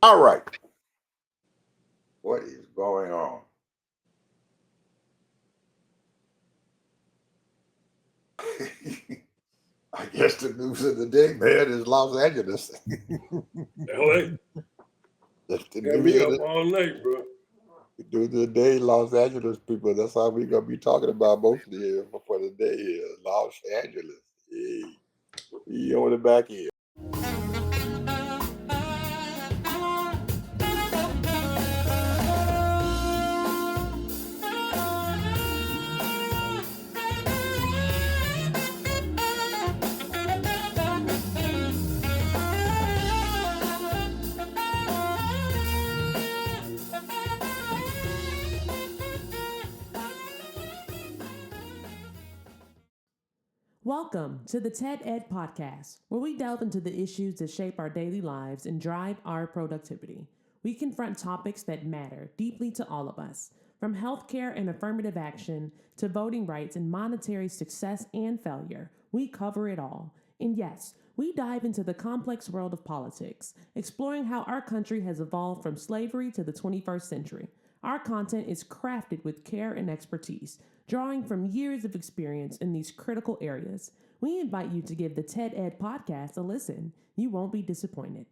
All right. What is going on? I guess the news of the day, man, is Los Angeles. LA That's the got news me of up all night, bro. news of the day, Los Angeles people. That's all we're gonna be talking about mostly here for the day is Los Angeles. Hey, you on the back end. Welcome to the TED Ed Podcast, where we delve into the issues that shape our daily lives and drive our productivity. We confront topics that matter deeply to all of us, from healthcare and affirmative action to voting rights and monetary success and failure. We cover it all. And yes, we dive into the complex world of politics, exploring how our country has evolved from slavery to the 21st century. Our content is crafted with care and expertise, drawing from years of experience in these critical areas. We invite you to give the TED Ed podcast a listen. You won't be disappointed.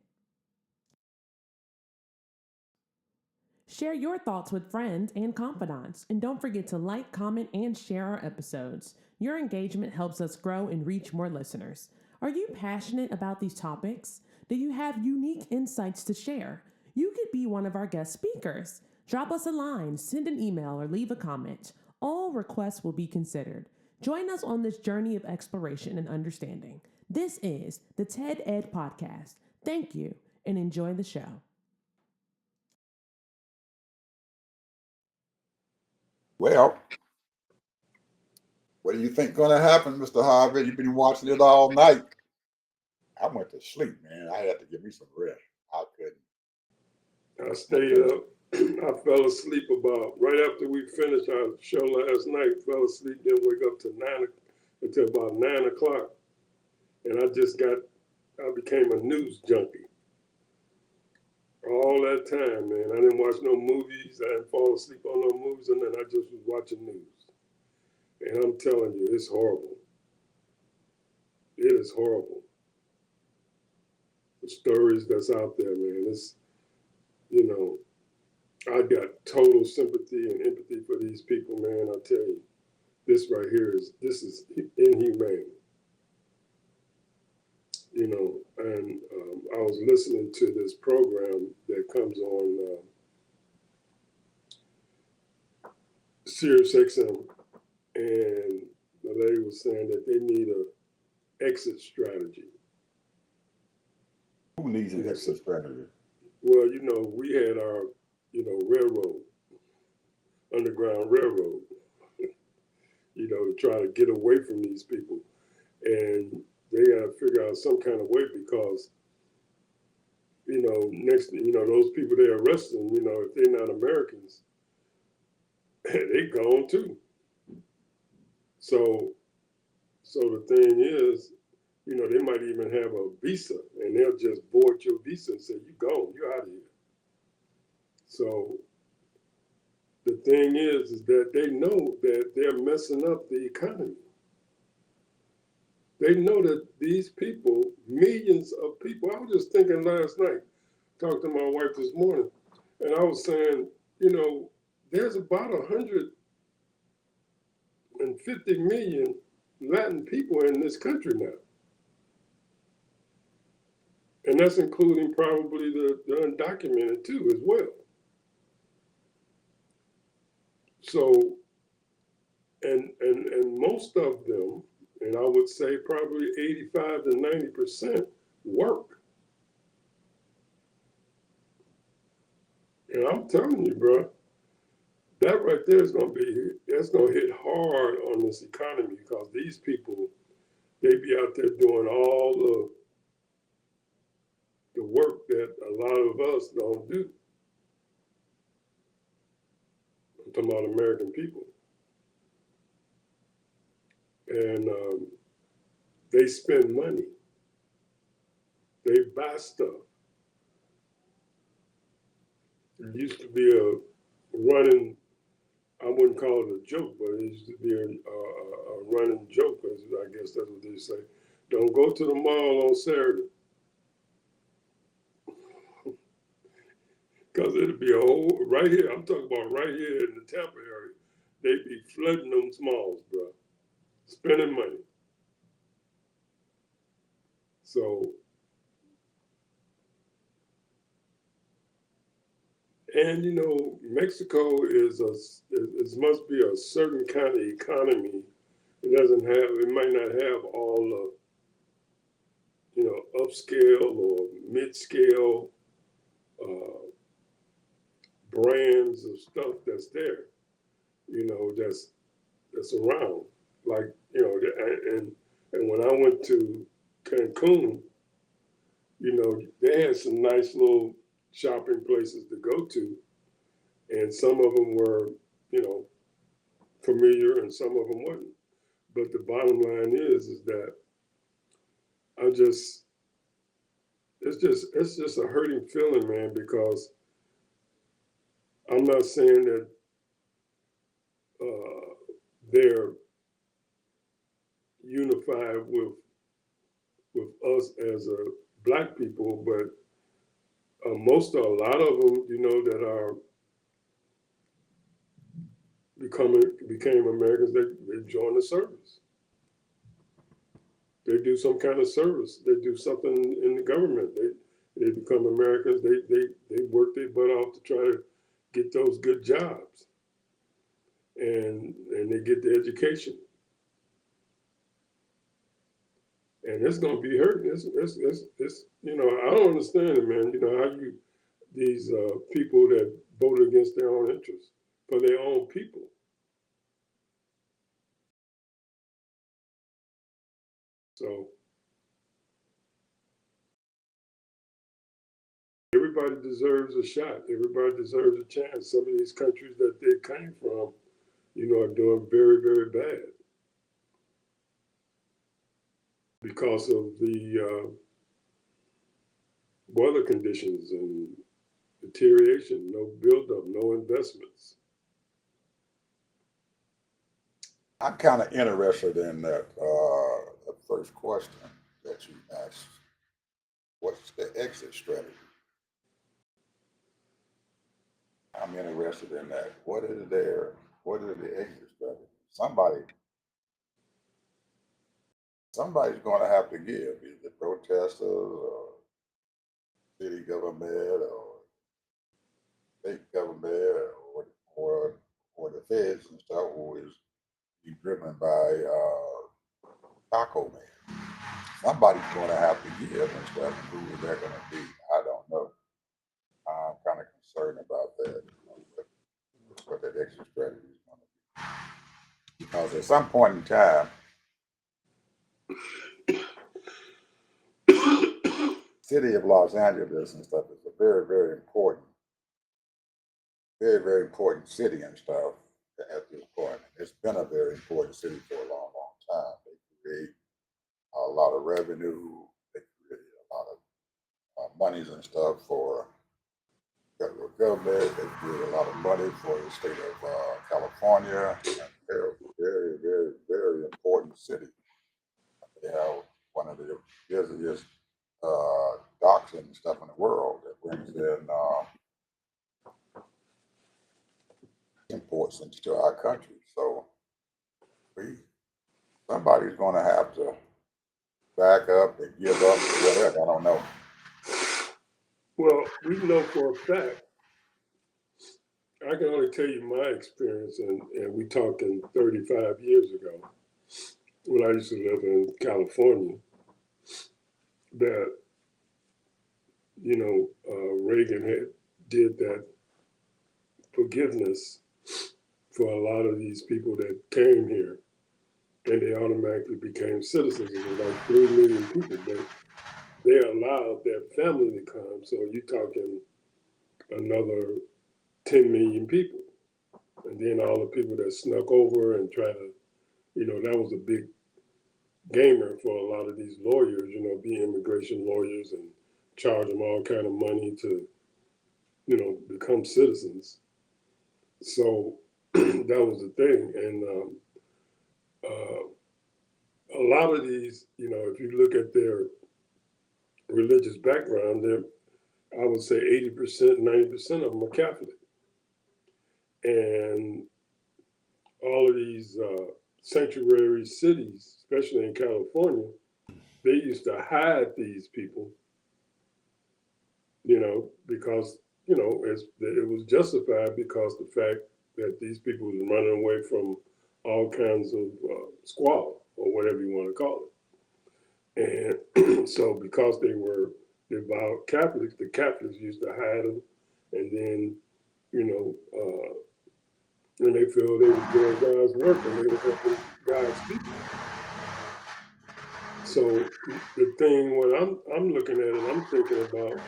Share your thoughts with friends and confidants, and don't forget to like, comment, and share our episodes. Your engagement helps us grow and reach more listeners. Are you passionate about these topics? Do you have unique insights to share? You could be one of our guest speakers. Drop us a line, send an email, or leave a comment. All requests will be considered. Join us on this journey of exploration and understanding. This is the TED Ed Podcast. Thank you, and enjoy the show. Well, what do you think gonna happen, Mr. Harvey? You've been watching it all night. I went to sleep, man. I had to give me some rest. I couldn't. I I stayed couldn't. up. I fell asleep about right after we finished our show last night. Fell asleep, didn't wake up till until about 9 o'clock, and I became a news junkie. All that time, man, I didn't watch no movies. I didn't fall asleep on no movies, and then I just was watching news. And I'm telling you, it's horrible. It is horrible. The stories that's out there, man. It's you know, I got total sympathy and empathy for these people, man. I tell you, this is inhumane, And I was listening to this program that comes on Sirius XM, and the lady was saying that they need a exit strategy. Who needs an exit strategy? Well, we had our, railroad, underground railroad, to try to get away from these people. And they got to figure out some kind of way because, those people they're arresting, if they're not Americans, they gone too. So the thing is, they might even have a visa and they'll just board your visa and say, you gone, you're out of here. So the thing is that they know that they're messing up the economy. They know that these people, millions of people, I was just thinking last night, talked to my wife this morning, and I was saying, there's about 150 million Latin people in this country now. And that's including probably the undocumented too, as well. So, and most of them, and I would say probably 85 to 90% work. And I'm telling you, bro, that right there that's gonna hit hard on this economy because these people, they be out there doing all the work that a lot of us don't do. I'm talking about American people. And they spend money. They buy stuff. It used to be a running, I wouldn't call it a joke, but it used to be a running joke, as I guess that's what they say. Don't go to the mall on Saturday because it'll be a whole, right here, I'm talking about right here in the Tampa area, they be flooding them malls, bro, spending money. So, and you know, Mexico it must be a certain kind of economy. It might not have all the, you know, upscale or mid-scale uh, brands of stuff that's there, you know, that's around. Like, you know, and when I went to Cancun, you know, they had some nice little shopping places to go to, and some of them were, you know, familiar, and some of them wasn't. But the bottom line is that I just it's just a hurting feeling, man, because I'm not saying that they're unified with us as a black people, but a lot of them, you know, that are became Americans, they join the service. They do some kind of service. They do something in the government. They become Americans. They work their butt off to try to get those good jobs, and they get the education. And it's gonna be hurting. It's you know, I don't understand it, man. You know how you these people that voted against their own interests for their own people. So everybody deserves a shot. Everybody deserves a chance. Some of these countries that they came from, you know, are doing very, very bad because of the weather conditions and deterioration, no buildup, no investments. I'm kind of interested in that first question that you asked. What's the exit strategy? I'm interested in that. What is there? What is the exit strategy? Somebody's going to have to give, either protesters or city government or state government or or the feds and stuff, who is be driven by Taco Man. Somebody's going to have to give and stuff. Who they're going to be, I don't know. I'm kind of concerned about that. You know, what that exit strategy is going to be. Because at some point in time, city of Los Angeles and stuff is a very, very important city and stuff at this point. It's been a very important city for a long, long time. They create a lot of revenue. They create a lot of monies and stuff for federal government. They create a lot of money for the state of California. And they're a very, very important city. They have one of the busiest docks and stuff in the world that brings in imports into our country. So we somebody's going to have to back up and give up or whatever. I don't know. Well, we know for a fact, I can only tell you my experience, and we talking 35 years ago when I used to live in California, that, you know, Reagan had did that forgiveness for a lot of these people that came here, and they automatically became citizens. It was like 3 million people, but they allowed their family to come. So you're talking another 10 million people. And then all the people that snuck over and try to, you know, that was a big gamer for a lot of these lawyers, you know, be immigration lawyers and charge them all kind of money to become citizens. So that was the thing. And a lot of these, if you look at their religious background, I would say 80%, 90% of them are Catholic. And all of these sanctuary cities, especially in California, they used to hide these people, because, it was justified because the fact that these people was running away from all kinds of squalor, or whatever you want to call it. And so because they were devout Catholics, the Catholics used to hide them. And then, and they feel they were doing God's work and they were helping God's people. So the thing, what I'm looking at and I'm thinking about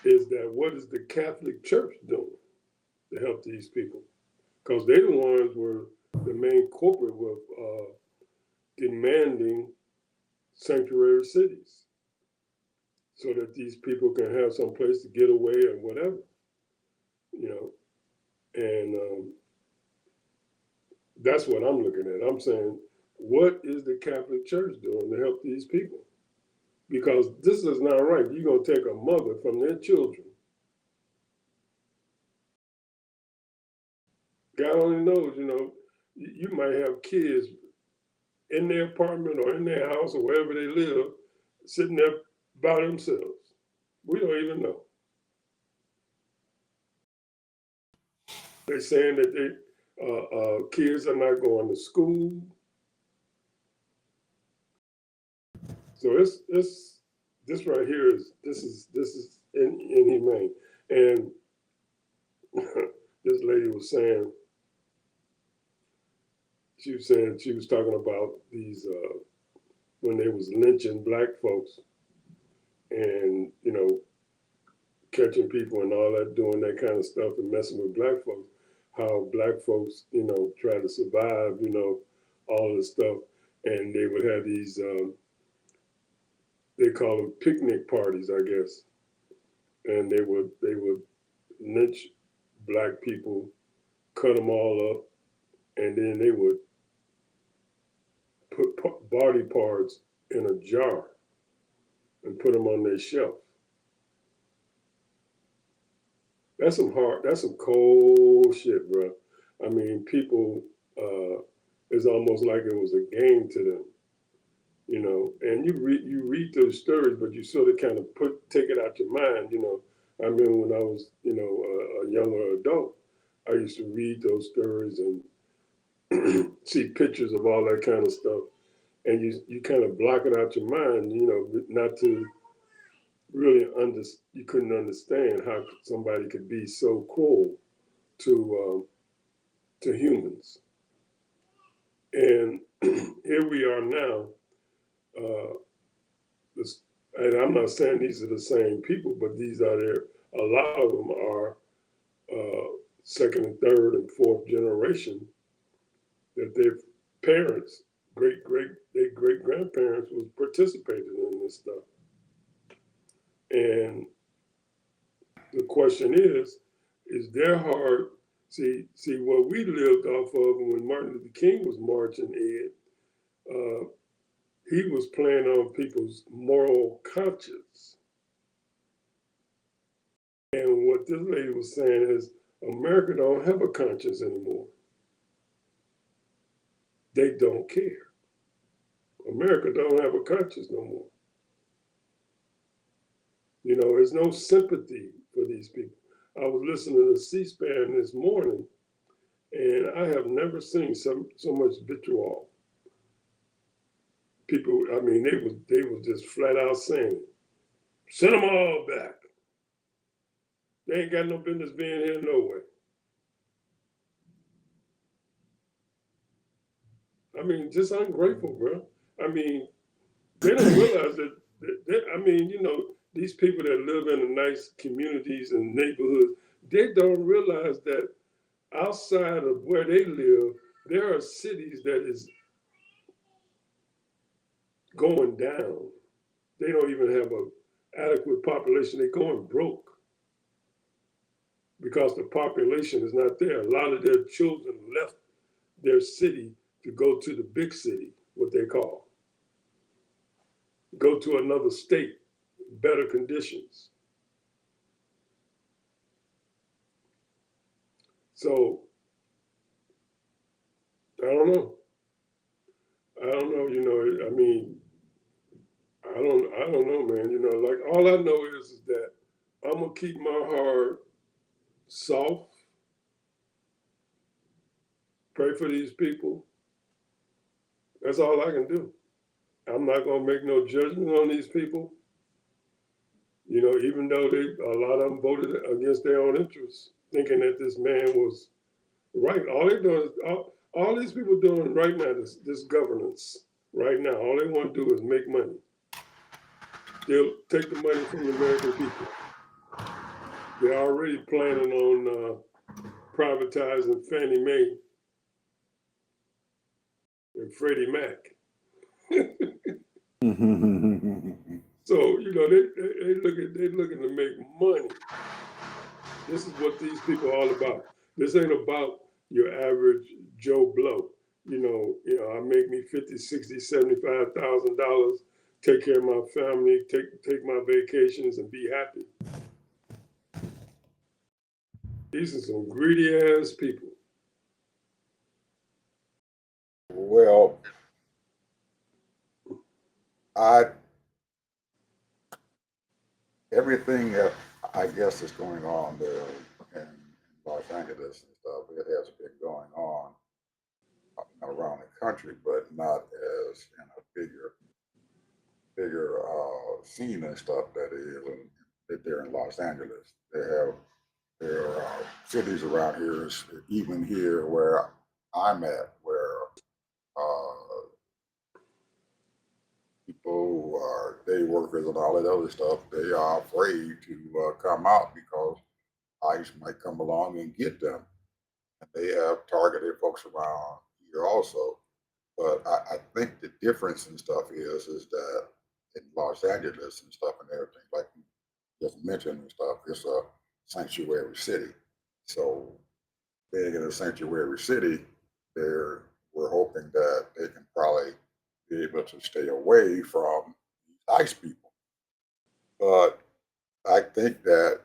is that what is the Catholic Church doing to help these people? Because they the ones were the main culprit with demanding sanctuary cities so that these people can have some place to get away or whatever, and that's what I'm looking at. I'm saying, what is the Catholic Church doing to help these people? Because this is not right. You're going to take a mother from their children. God only knows, you might have kids in their apartment or in their house or wherever they live, sitting there by themselves. We don't even know. They're saying that kids are not going to school. So this right here is inhumane. And this lady was saying, she was talking about these when they was lynching black folks and catching people and all that, doing that kind of stuff and messing with black folks, how black folks try to survive, all this stuff, and they would have these they call them picnic parties, I guess, and they would lynch black people, cut them all up, and then they would put body parts in a jar and put them on their shelf. That's some cold shit, bro. I mean, people, it's almost like it was a game to them, and you read those stories, but you sort of kind of take it out your mind, I remember when I was, a younger adult, I used to read those stories and see pictures of all that kind of stuff. And you kind of block it out your mind, not to really you couldn't understand how somebody could be so cruel to humans. And here we are now. And I'm not saying these are the same people, but these are there. A lot of them are second and third and fourth generation that their parents, their great grandparents was participating in this stuff. And the question is their heart, see what we lived off of when Martin Luther King was marching, Ed, he was playing on people's moral conscience. And what this lady was saying is America don't have a conscience anymore. They don't care. America don't have a conscience no more. There's no sympathy for these people. I was listening to C-SPAN this morning, and I have never seen so much vitriol. People, I mean, they was just flat out saying, send them all back. They ain't got no business being here no way. I mean, just ungrateful, bro. I mean, they don't realize that, these people that live in the nice communities and neighborhoods, they don't realize that outside of where they live, there are cities that is going down. They don't even have an adequate population. They're going broke. because the population is not there. A lot of their children left their city to go to the big city, what they call, go to another state, better conditions. So I don't know. I don't know. I mean, I don't know, man. Like all I know is that I'm gonna keep my heart soft. Pray for these people. That's all I can do. I'm not gonna make no judgment on these people. Even though a lot of them voted against their own interests, thinking that this man was right. All they doing is all these people doing right now. This governance right now. All they want to do is make money. They'll take the money from the American people. They're already planning on privatizing Fannie Mae and Freddie Mac. So they're looking to make money. This is what these people are all about. This ain't about your average Joe Blow. I make me 50, 60, $75,000, take care of my family, take my vacations and be happy. These are some greedy ass people. Well, everything that I guess is going on there in Los Angeles and stuff, it has been going on around the country, but not as in a bigger scene and stuff that that they're in Los Angeles. There are cities around here, even here where I'm at, where uh, people who are day workers and all that other stuff, they are afraid to come out because ICE might come along and get them. And they have targeted folks around here also. But I think the difference and stuff is that in Los Angeles and stuff and everything, like you just mentioned and stuff, it's a sanctuary city. So being in a sanctuary city, there we're hoping that they can probably be able to stay away from these ICE people. But I think that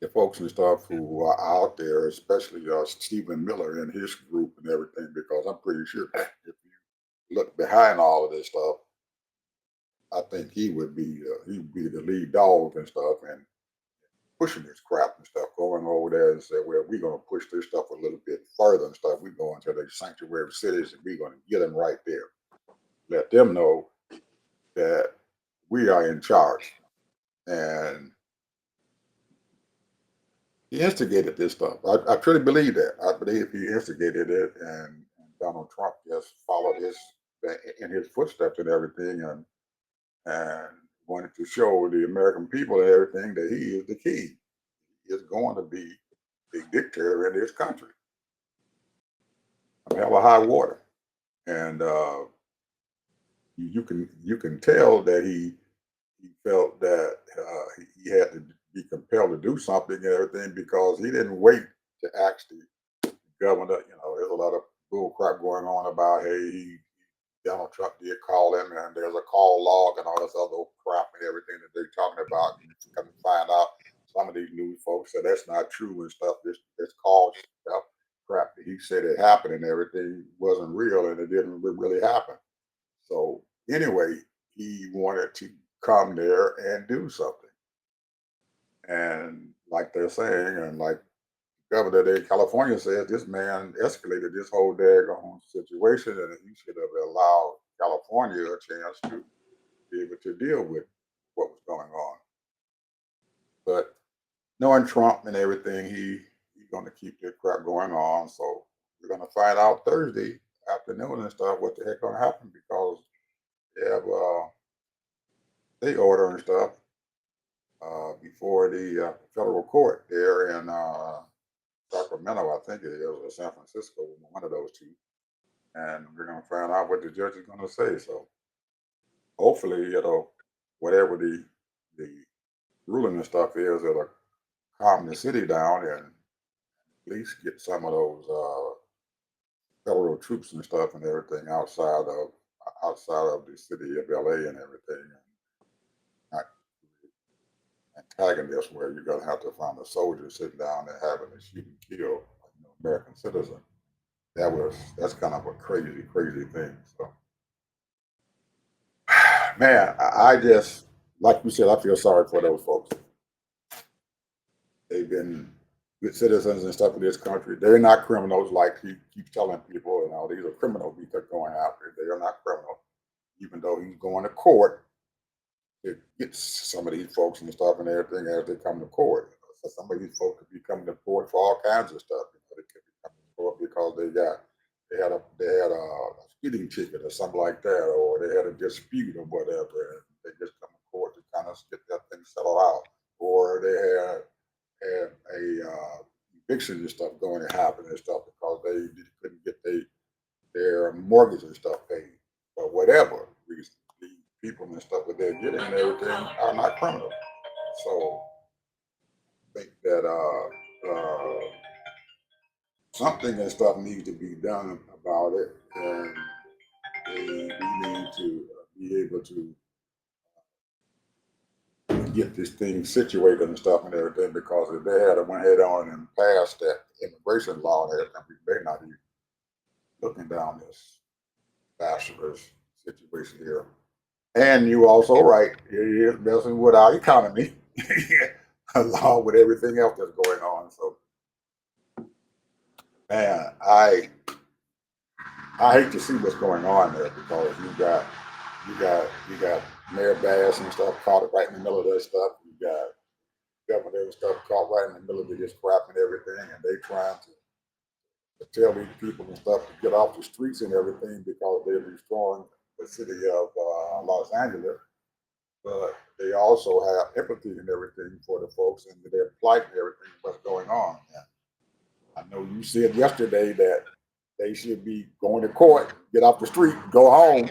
the folks and stuff who are out there, especially Stephen Miller and his group and everything, because I'm pretty sure if you look behind all of this stuff, I think he'd be the lead dog and stuff and pushing this crap and stuff, going over there and say, well, we're going to push this stuff a little bit further and stuff. We're going to the sanctuary cities and we're going to get them right there. Let them know that we are in charge. And he instigated this stuff. I truly believe that. I believe he instigated it, and Donald Trump just followed in his footsteps and everything, and wanted to show the American people and everything that he is the king. He is going to be the dictator in this country. I mean, hell of high water, and you can tell that he felt that he had to be compelled to do something and everything because he didn't wait to ask the governor. There's a lot of bull crap going on about Donald Trump did call him and there's a call log and all this other crap and everything that they're talking about. And come to find out, some of these news folks said that's not true and stuff. This call stuff crap that he said it happened and everything wasn't real and it didn't really happen. So anyway, he wanted to come there and do something. And like they're saying, and like Governor of California says, this man escalated this whole daggone situation, and he should have allowed California a chance to be able to deal with what was going on. But knowing Trump and everything, he's going to keep this crap going on. So we're going to find out Thursday afternoon and stuff what the heck going to happen because they have state order and stuff before the federal court there in Sacramento, I think it is, or San Francisco, one of those two. And we're going to find out what the judge is going to say. So hopefully, whatever the ruling and stuff is, it'll calm the city down and at least get some of those federal troops and stuff and everything outside of the city of LA and everything, and not antagonist where you're gonna have to find a soldier sitting down there having to shoot and kill American citizen. That's kind of a crazy thing. So man, I just like you said, I feel sorry for those folks. They've been good citizens and stuff in this country. They're not criminals like he keeps telling people, these are criminals because going after. They are not criminals, even though he's going to court to get some of these folks and stuff and everything as they come to court. So some of these folks could be coming to court for all kinds of stuff. They could be coming to court because they had a speeding ticket or something like that, or they had a dispute or whatever, and they just come to court to kind of get that thing settled out, or they had a eviction and stuff going to happen and stuff because they couldn't get their mortgage and stuff paid, or whatever reason. The people and stuff that they're getting and everything are not criminals. So I think that something and stuff needs to be done about it, and we need to be able to get this thing situated and stuff and everything, because if they had went head on and passed that immigration law and everything, we may not be looking down this bachelor's situation here. And you also right, it is messing with our economy along with everything else that's going on. So man, I hate to see what's going on there, because you got Mayor Bass and stuff caught right in the middle of that stuff. You got governor and stuff caught right in the middle of this crap and everything, and they trying to tell these people and stuff to get off the streets and everything because they're destroying the city of Los Angeles. But they also have empathy and everything for the folks and their plight and everything, what's going on. And I know you said yesterday that they should be going to court, get off the street, go home.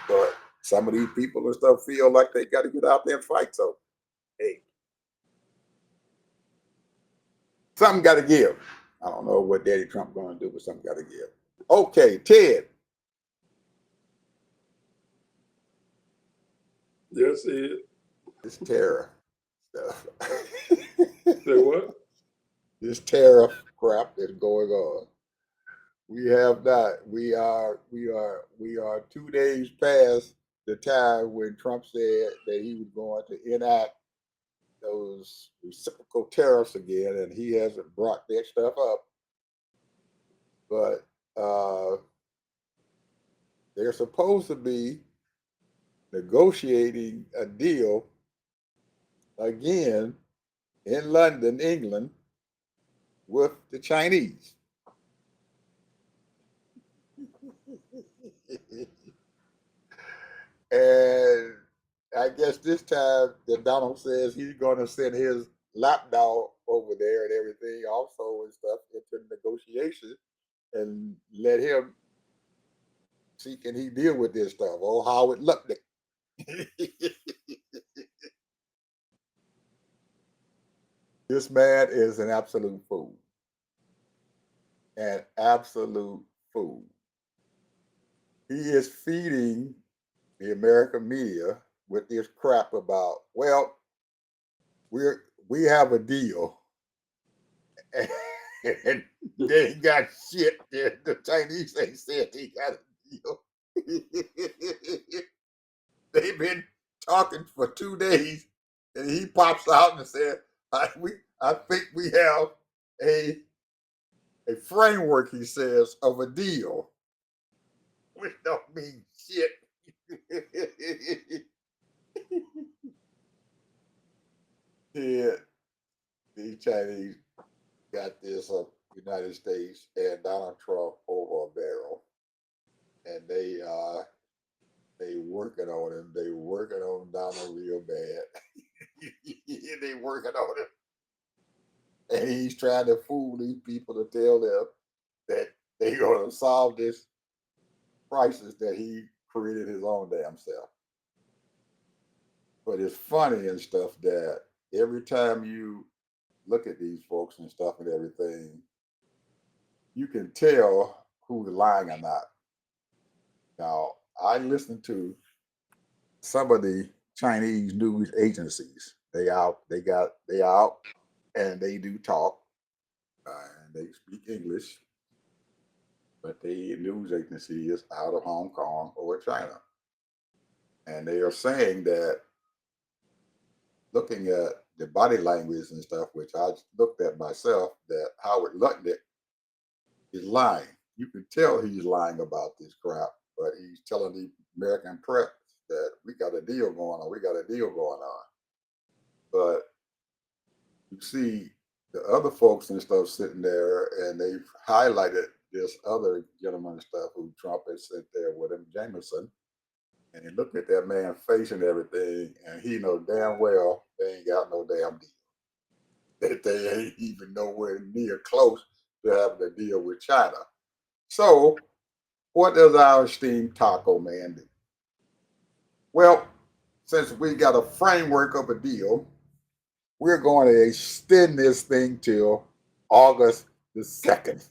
But some of these people and stuff feel like they got to get out there and fight. So, hey, something got to give. I don't know what Daddy Trump going to do, but something got to give. Okay, Ted. Yes, Ed. This tariff stuff. Say what? This tariff crap that's going on. We have not. We are 2 days past the time when Trump said that he was going to enact those reciprocal tariffs again, and he hasn't brought that stuff up. But they're supposed to be negotiating a deal again in London, England, with the Chinese. And I guess this time that Donald says he's going to send his lapdog over there and everything also and stuff into negotiation and let him see can he deal with this stuff. Oh, how it looked. This man is an absolute fool. An absolute fool. He is feeding the American media with this crap about, well, we have a deal. And they got shit. The Chinese ain't said they got a deal. They've been talking for 2 days, and he pops out and said, I think we have a framework," he says, "of a deal," which don't mean shit. Yeah, the Chinese got this United States and Donald Trump over a barrel, and they working on him. They working on Donald real bad. They working on him, and he's trying to fool these people to tell them that they gonna solve this crisis that he created his own damn self. But it's funny and stuff that every time you look at these folks and stuff and everything, you can tell who's lying or not. Now, I listen to some of the Chinese news agencies. They out, and they do talk, and they speak English, but the news agency is out of Hong Kong or China, and they are saying that looking at the body language and stuff, which I looked at myself, that Howard Lutnick is lying. You can tell he's lying about this crap, but he's telling the American press that we got a deal going on. We got a deal going on. But you see the other folks and stuff sitting there, and they've highlighted this other gentleman and stuff who Trump has sent there with him, Jameson. And he looked at that man's face and everything, and he know damn well they ain't got no damn deal. That they ain't even nowhere near close to having a deal with China. So, what does our esteemed taco man do? Well, since we got a framework of a deal, we're going to extend this thing till August the 2nd.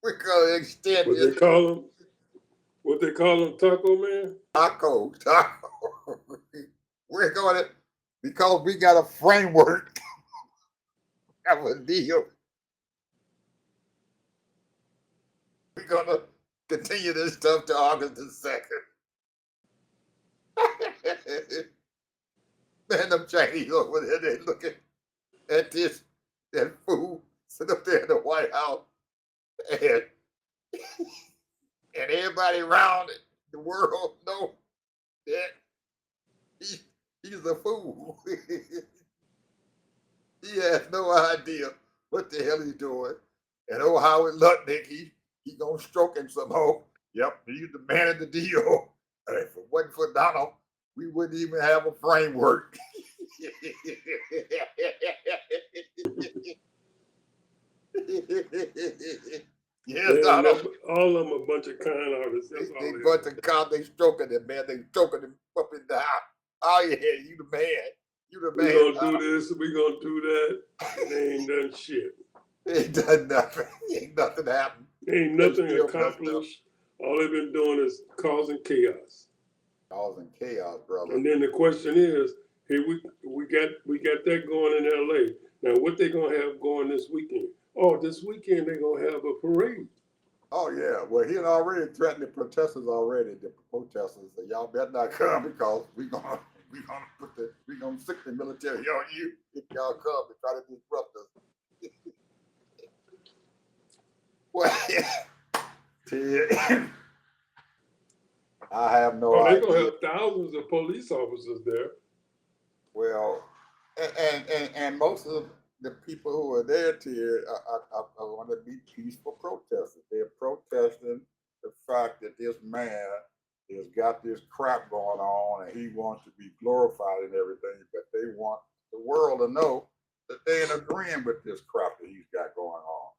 We're going to extend What this they call him, Taco Man? taco. We're going to, because we got a framework of a deal, we're going to continue this stuff to August the 2nd. Man, them Chinese over there, they looking at this, that fool sitting up there in the White House, and everybody around the world know that he, he's a fool. He has no idea what the hell he's doing. And oh, Howard Lutnick, he gonna stroke him somehow. Yep, he's the man of the deal. And if it wasn't for Donald, we wouldn't even have a framework. Yeah, Donald. All of them a bunch of con artists. That's all They they bunch are. of cops, they stroking him, man. They stroking him up and down. Oh yeah, you the man. You the We man. gonna Donald. do this, we gonna do that. They ain't done shit. They ain't done nothing. Ain't nothing happened. Ain't They nothing still messed up. accomplished. All they've been doing is causing chaos. Causing chaos, brother. And then the question is, here we got that going in LA. Now what they gonna have going this weekend? Oh, this weekend they're gonna have a parade. Oh yeah. Well, he had already threatened the protesters already. The protesters said, "Y'all better not come because we gonna sick the military on you if y'all come to try to disrupt us." Well, Ted, I have no Oh, they're idea. gonna have thousands of police officers there. Well, and most of the people who are there, Ted, I want to be peaceful protesters. They're protesting the fact that this man has got this crap going on and he wants to be glorified and everything, but they want the world to know that they ain't agreeing with this crap that he's got going on.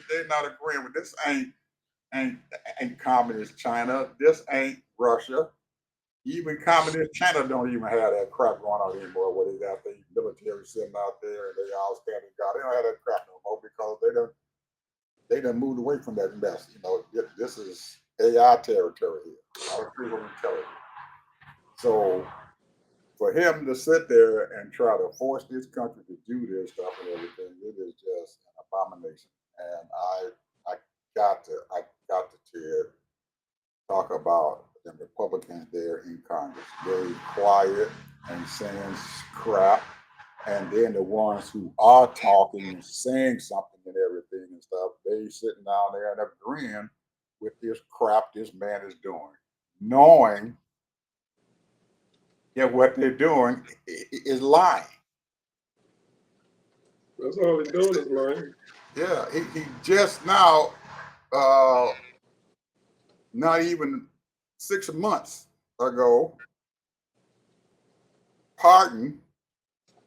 They're not agreeing with this. Ain't communist China. This ain't Russia. Even communist China don't even have that crap going on anymore. Where they got the military sitting out there and they all standing guard. They don't have that crap no more because they done moved away from that mess. You know, this is AI territory here. All the people we tell you. So for him to sit there and try to force this country to do this stuff and everything, it is just an abomination. And I got to Ted, talk about the Republicans there in Congress. Very quiet and saying crap. And then the ones who are talking and saying something and everything and stuff, they sitting down there and agreeing with this crap this man is doing, knowing that what they're doing is lying. That's all they're doing is lying. Yeah, he just now, not even 6 months ago, pardoned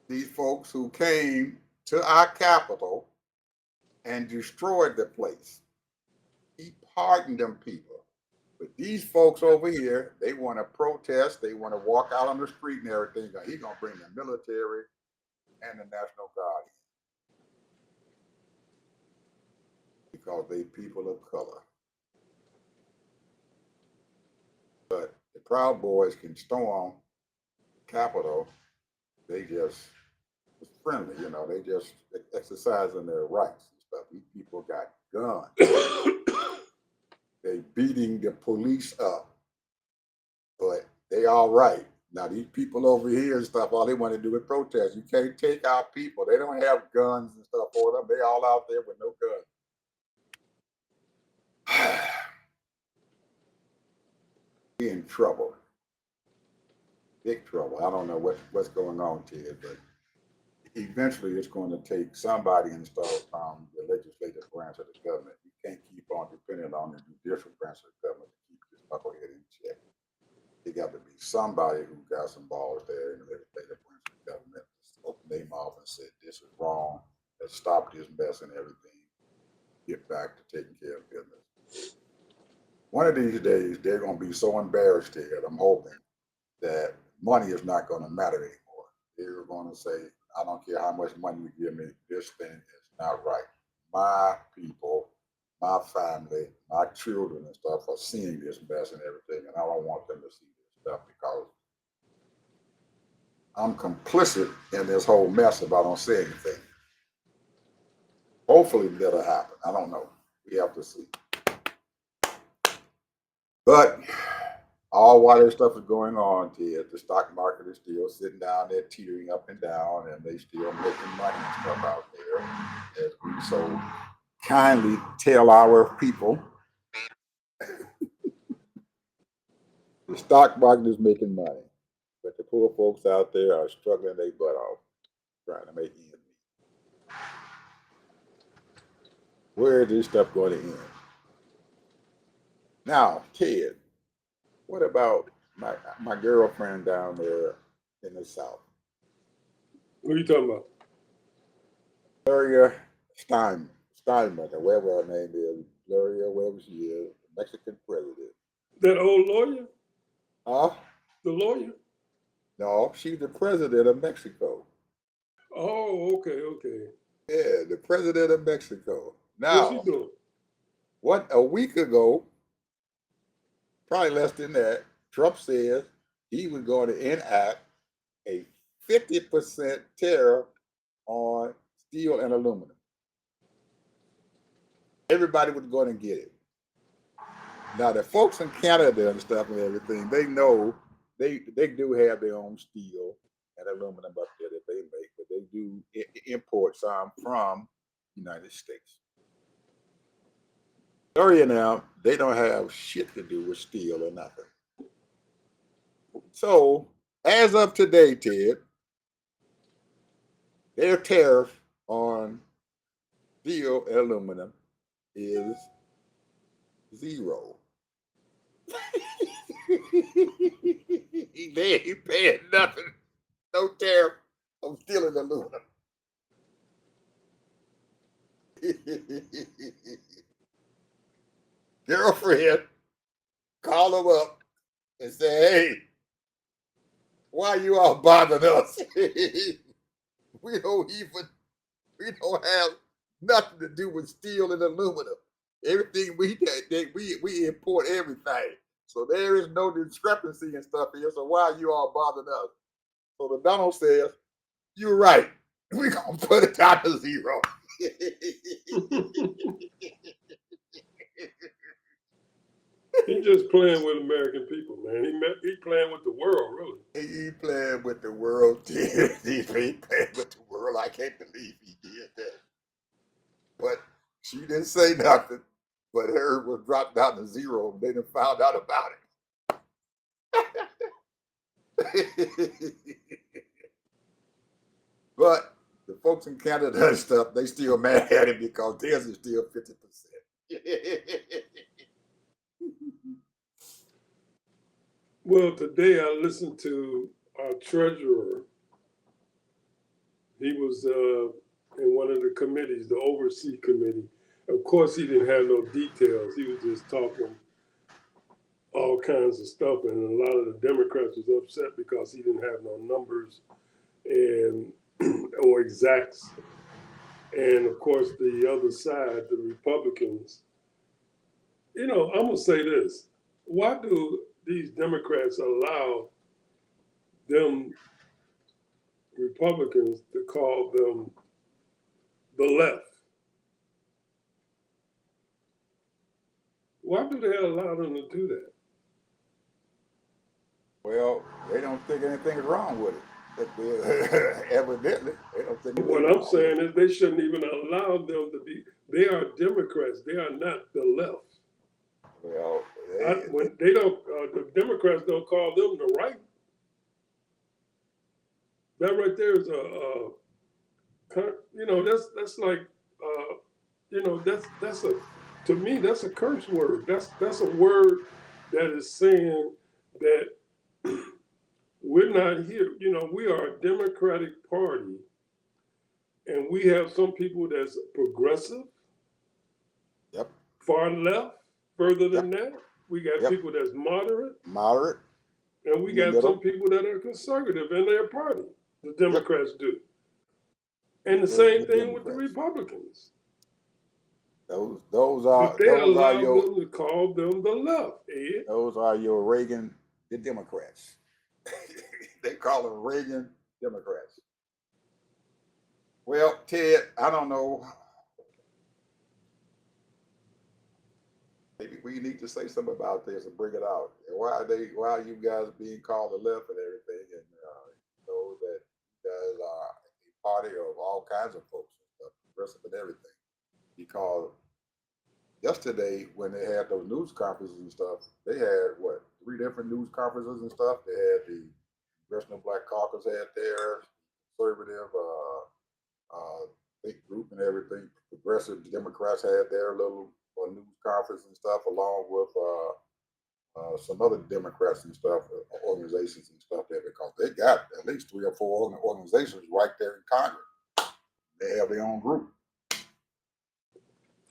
these folks who came to our capital and destroyed the place. He pardoned them people. But these folks over here, they want to protest, they want to walk out on the street and everything. He's going to bring the military and the National Guard in because they people of color. But the Proud Boys can storm Capitol. They just it's friendly, they just exercising their rights and stuff. These people got guns. They beating the police up, but they all right. Now these people over here and stuff, all they want to do is protest. You can't take our people. They don't have guns and stuff for them. They all out there with no guns. We in trouble. Big trouble. I don't know what's going on, Ted, but eventually it's going to take somebody and stuff from the legislative branch of the government. You can't keep on depending on the judicial branch of the government to keep this knucklehead in check. There got to be somebody who got some balls there in the legislative branch of the government to open their mouth and say, this is wrong. Let's stop this mess and everything. Get back to taking care of business. One of these days, they're going to be so embarrassed here, I'm hoping, that money is not going to matter anymore. They're going to say, I don't care how much money you give me, this thing is not right. My people, my family, my children and stuff are seeing this mess and everything, and I don't want them to see this stuff because I'm complicit in this whole mess if I don't say anything. Hopefully that'll happen. I don't know. We have to see. But all while this stuff is going on, Ted, the stock market is still sitting down there teetering up and down, and they still making money and stuff out there. As we so kindly tell our people, the stock market is making money, but the poor folks out there are struggling their butt off trying to make ends meet. Where is this stuff going to end? Now, Ted, what about my girlfriend down there in the South? What are you talking about? Gloria Steinman, or whatever her name is, Gloria, wherever she is, Mexican president. That old lawyer? Huh? The lawyer? No, she's the president of Mexico. Oh, okay. Yeah, the president of Mexico. What's she Now, doing? a week ago, probably less than that, Trump says he was going to enact a 50% tariff on steel and aluminum. Everybody was going to get it. Now, the folks in Canada and stuff and everything, they know they do have their own steel and aluminum up there that they make, but they do import some from the United States. Area now, they don't have shit to do with steel or nothing. So, as of today, Ted, their tariff on steel and aluminum is 0. They ain't paying nothing. No tariff on steel and aluminum. Girlfriend, call them up and say, hey, why you all bothering us? we don't have nothing to do with steel and aluminum. Everything we import everything. So there is no discrepancy and stuff here. So why are you all bothering us? So the Donald says, you're right. We're gonna put it down to 0. He's just playing with American people, man. He playing with the world, really. He playing with the world. He playing with the world. I can't believe he did that. But she didn't say nothing. But her was dropped down to 0. They done found out about it. But the folks in Canada and stuff, they still mad at it because theirs is still 50%. Well, today I listened to our treasurer. He was in one of the committees, the oversee committee. Of course, he didn't have no details. He was just talking all kinds of stuff, and a lot of the Democrats was upset because he didn't have no numbers and or exacts. And of course, the other side, the Republicans, I'm gonna say this: why do these Democrats allow them Republicans to call them the left? Why do they allow them to do that? Well, they don't think anything is wrong with it. Evidently, they don't think What anything I'm wrong with saying it. is they shouldn't even allow them to be. They are Democrats. They are not the left. Well, When they don't, the Democrats don't call them the right. That right there is that's like, that's a, to me, that's a curse word. That's a word that is saying that we're not here. We are a Democratic Party, and we have some people that's progressive, yep, far left, further yep, than that. We got yep. people that's moderate, Moderate and we in the got some middle. people that are conservative in their party. The Yep, Democrats do. And the very same good thing with the Democrats. Republicans. Those But are they those are allow your them to call them the left, Ed. those are your Reagan the Democrats. They call them Reagan Democrats. Well, Ted, I don't know. Maybe we need to say something about this and bring it out. Why are you guys being called the left and everything? And that you guys are a party of all kinds of folks and stuff, progressive and everything. Because yesterday when they had those news conferences and stuff, they had what, three different news conferences and stuff. They had the Congressional Black Caucus had theirs, conservative think group and everything. Progressive Democrats had their little news conference and stuff, along with some other Democrats and stuff, organizations and stuff there, because they got at least three or four organizations right there in Congress. They have their own group.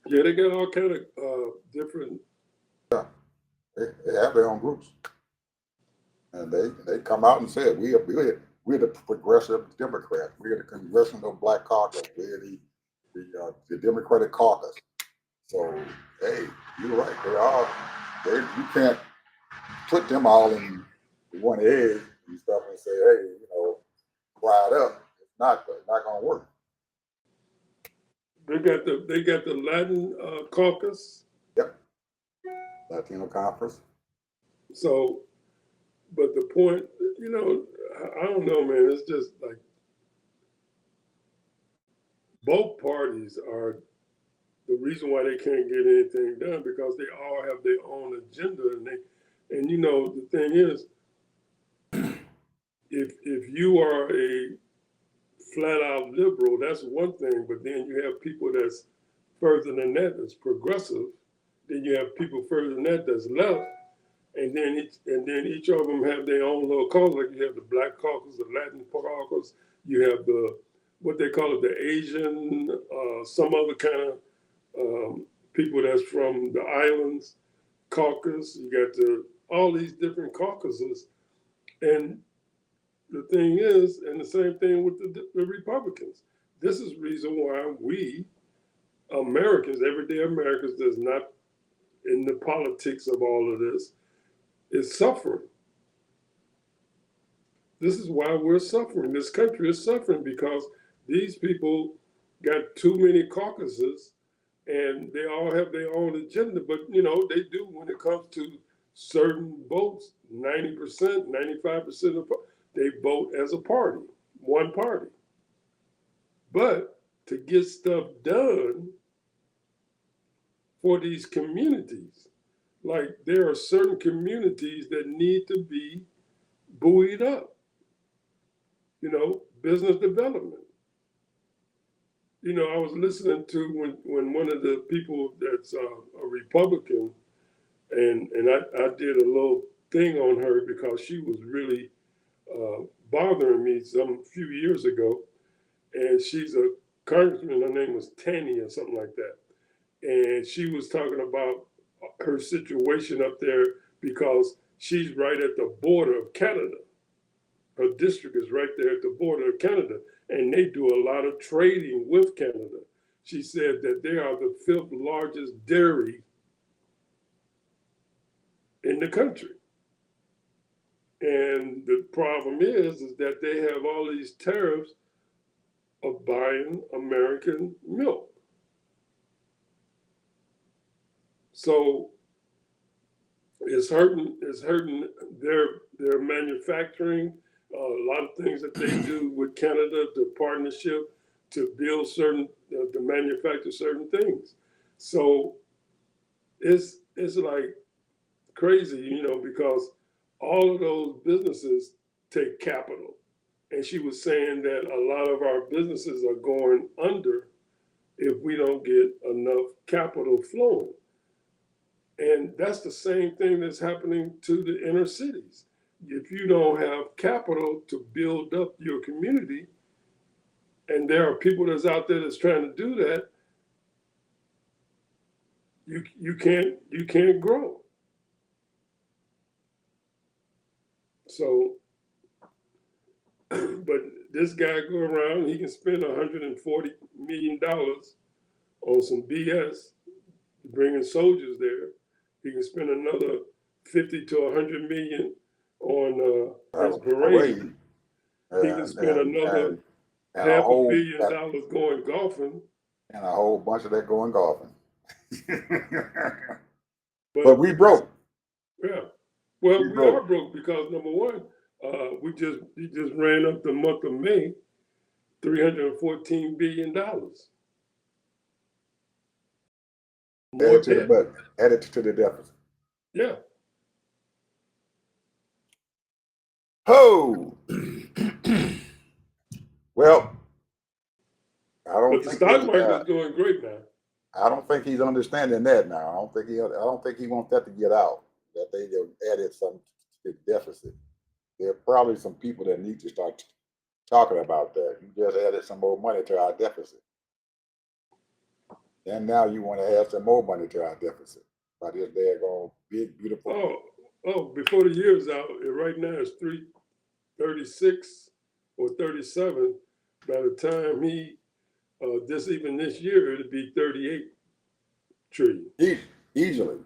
Yeah, they got all kind of different. Yeah, they have their own groups, and they come out and say we're the progressive Democrats. We're the Congressional Black Caucus. We're the Democratic Caucus. So hey, you're right. They are. You can't put them all in one egg and stuff and say, hey, fry it up. It's not gonna work. They got the Latin caucus. Yep. Latino conference. So, but the point, I don't know, man. It's just like both parties are the reason why they can't get anything done, because they all have their own agenda, and the thing is, if you are a flat out liberal, that's one thing, but then you have people that's further than that, that's progressive. Then you have people further than that, that's left, and then each of them have their own little caucus. Like you have the Black Caucus, the Latin Caucus, you have the what they call it, the Asian, some other kind of people that's from the islands caucus. You got all these different caucuses, and the thing is, and the same thing with the Republicans. This is the reason why we Americans, everyday Americans, that's not in the politics of all of this, is suffering. This is why we're suffering. This country is suffering because these people got too many caucuses, and they all have their own agenda. But they do when it comes to certain votes. 90%, 95% of they vote as a party, one party. But to get stuff done for these communities, like there are certain communities that need to be buoyed up. Business development. I was listening to when one of the people that's a Republican, and I did a little thing on her because she was really bothering me some few years ago, and she's a congressman. Her name was Tanny or something like that, and she was talking about her situation up there because she's right at the border of Canada. Her district is right there at the border of Canada, and they do a lot of trading with Canada. She said that they are the 5th largest dairy in the country. And the problem is that they have all these tariffs of buying American milk. So it's hurting their manufacturing, a lot of things that they do with Canada, the partnership to build to manufacture certain things. So it's like crazy, because all of those businesses take capital. And she was saying that a lot of our businesses are going under if we don't get enough capital flowing. And that's the same thing that's happening to the inner cities. If you don't have capital to build up your community, and there are people that's out there that's trying to do that, you can't grow. So, but this guy go around, he can spend $140 million on some BS, bringing soldiers there. He can spend another 50 to 100 million on his parade. He can spend another half a billion dollars going golfing. And a whole bunch of that going golfing. But we broke. Yeah. Well, we are broke because number one, he just ran up the month of May, $314 billion. Added to the budget, added to the deficit. Yeah. Oh, well, I don't. But the stock market is doing great now. I don't think he's understanding that now. I don't think he wants that to get out. That they added some to the deficit. There are probably some people that need to start talking about that. You just added some more money to our deficit, and now you want to add some more money to our deficit by this daggone big beautiful. Oh, before the year's out, right now it's 336 or 37. By the time he this year, it'll be 38 trillion. Easily.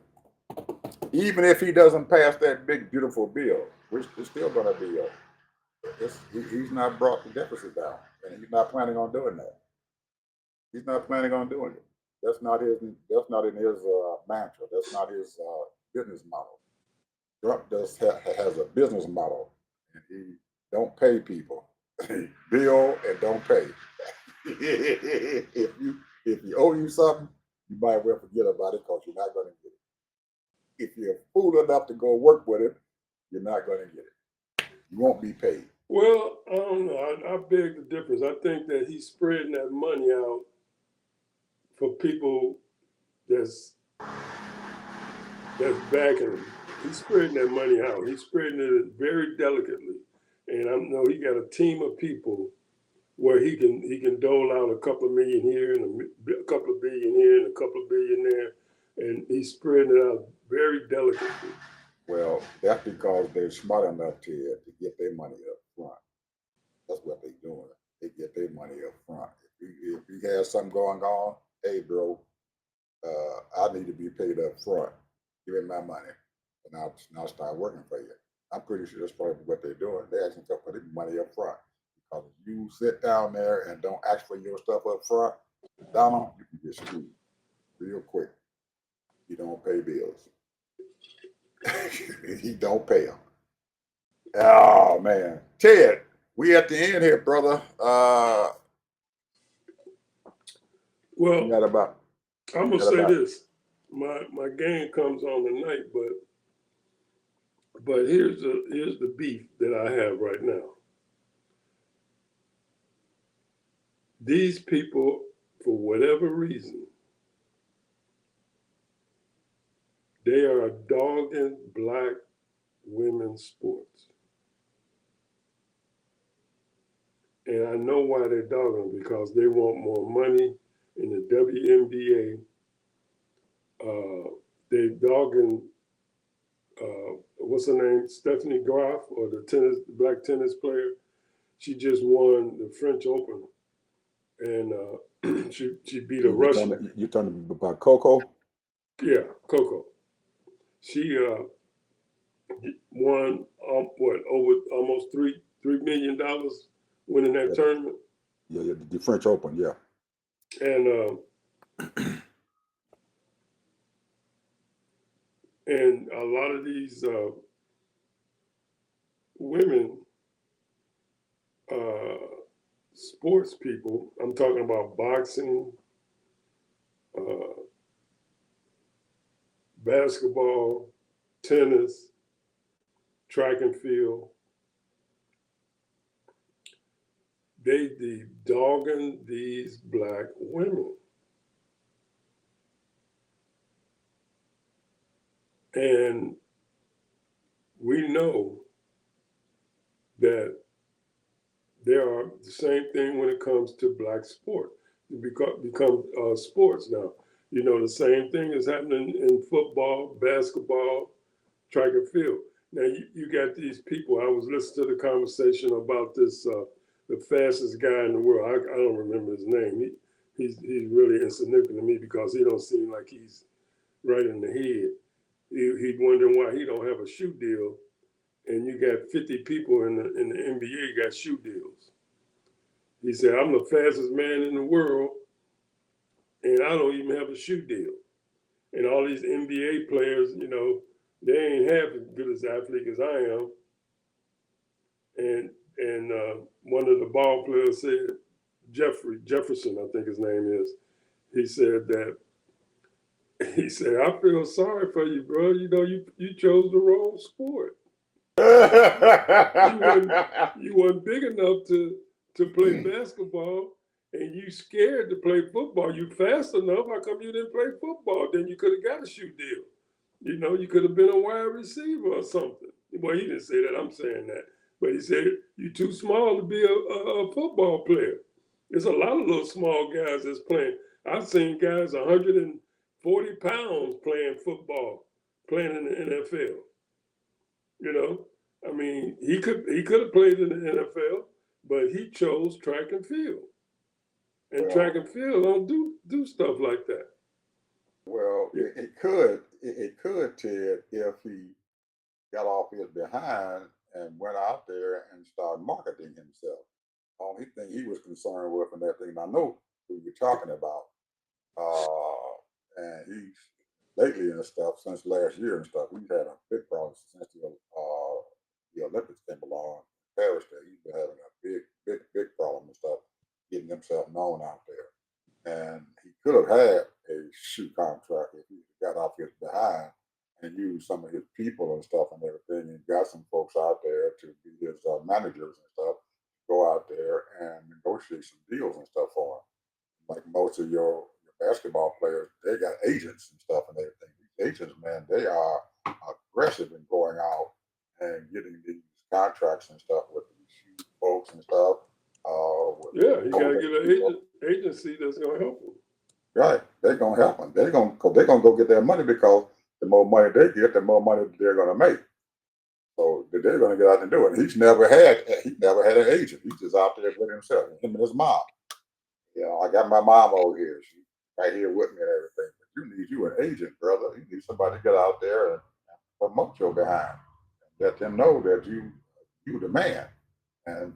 Even if he doesn't pass that big beautiful bill, which is still going to be he's not brought the deficit down, and he's not planning on doing that. He's not planning on doing it. That's not in his mantra. That's not his business model. Trump has a business model, and he don't pay people. Bill and don't pay. If he owe you something, you might well forget about it because you're not going to get it. If you're fool enough to go work with it, you're not going to get it. You won't be paid. Well, I don't know. I beg the difference. I think that he's spreading that money out for people that's backing him. He's spreading that money out. He's spreading it very delicately. And I know he got a team of people where he can dole out a couple of million here and a couple of billion here and a couple of billion there. And he's spreading it out very delicately. Well, that's because they're smart enough to get their money up front. That's what they're doing. They get their money up front. If you have something going on, hey, bro, I need to be paid up front. Give me my money, and I'll start working for you. I'm pretty sure that's probably what they're doing. They're asking for their money up front. Because if you sit down there and don't ask for your stuff up front, Donald, you can get screwed real quick. You don't pay bills. He don't pay them. Oh man, Ted, we at the end here, brother. Well, I'm gonna say this. My game comes on tonight, but here's the beef that I have right now. These people, for whatever reason, they are dogging black women's sports. And I know why they're dogging them, because they want more money in the WNBA. They're dogging what's her name? Stephanie Graf, or the black tennis player. She just won the French Open, and she beat a Russian. You're talking about Coco? Yeah, Coco. She won over almost $3 million winning that tournament. Yeah, the French Open, yeah. And and a lot of these women sports people, I'm talking about boxing, basketball, tennis, track and field, they dogging these black women. And we know that there are the same thing when it comes to black sport. It become sports now. You know, the same thing is happening in football, basketball, track and field. Now you got these people. I was listening to the conversation about this, the fastest guy in the world. I don't remember his name. He's really insignificant to me because he don't seem like he's right in the head. He's wondering why he don't have a shoe deal, and you got 50 people in the NBA got shoe deals. He said, "I'm the fastest man in the world, and I don't even have a shoe deal." And all these NBA players, you know, they ain't half as good as athlete as I am. And one of the ball players said, Jefferson, I think his name is. He said that I feel sorry for you, bro. You know, you chose the wrong sport. You weren't big enough to play basketball, and you scared to play football. You fast enough. How come you didn't play football? Then you could have got a shoe deal. You know, you could have been a wide receiver or something. Well, he didn't say that. I'm saying that. But he said, you're too small to be a football player. There's a lot of little small guys that's playing. I've seen guys 140 pounds playing football, playing in the NFL. You know, I mean, he could have played in the NFL, but he chose track and field. And track and field don't do stuff like that. Well, it could, Ted, if he got off his behind and went out there and started marketing himself. Only thing he was concerned with and that thing, I know who you're talking about. And he's lately and stuff since last year and stuff. We've had a big problem since the Olympics came along. Paris, there, he's been having a big problem and stuff, getting himself known out there. And he could have had a shoe contract if he got off his behind and used some of his people and stuff and everything, and got some folks out there to be his managers and stuff, go out there and negotiate some deals and stuff for him. Like most of your basketball players, they got agents and stuff and everything. These agents, man, they are aggressive in going out and getting these contracts and stuff with these shoe folks and stuff. Yeah, you got to get an agency that's going to help them. Right, they're gonna help them. They're gonna go get their money because the more money they get, the more money they're gonna make. So they're gonna get out and do it. He never had an agent. He's just out there with himself, him and his mom. You know, I got my mom over here. She's right here with me and everything. But you need an agent, brother. You need somebody to get out there and promote your behind. Let them know that you the man, and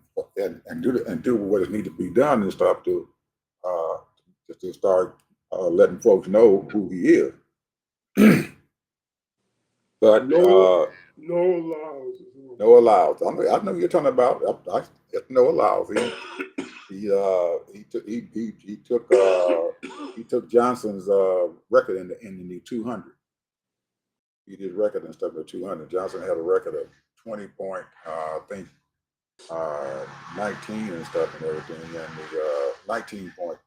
do what is need to be done and stuff uh, to start letting folks know who he is. But no allows. No allows. I know you're talking about. No allows. He took Johnson's record in the 200. He did record and stuff at 200. Johnson had a record of 20 point, I think, 19 and stuff and everything, and the 19.5,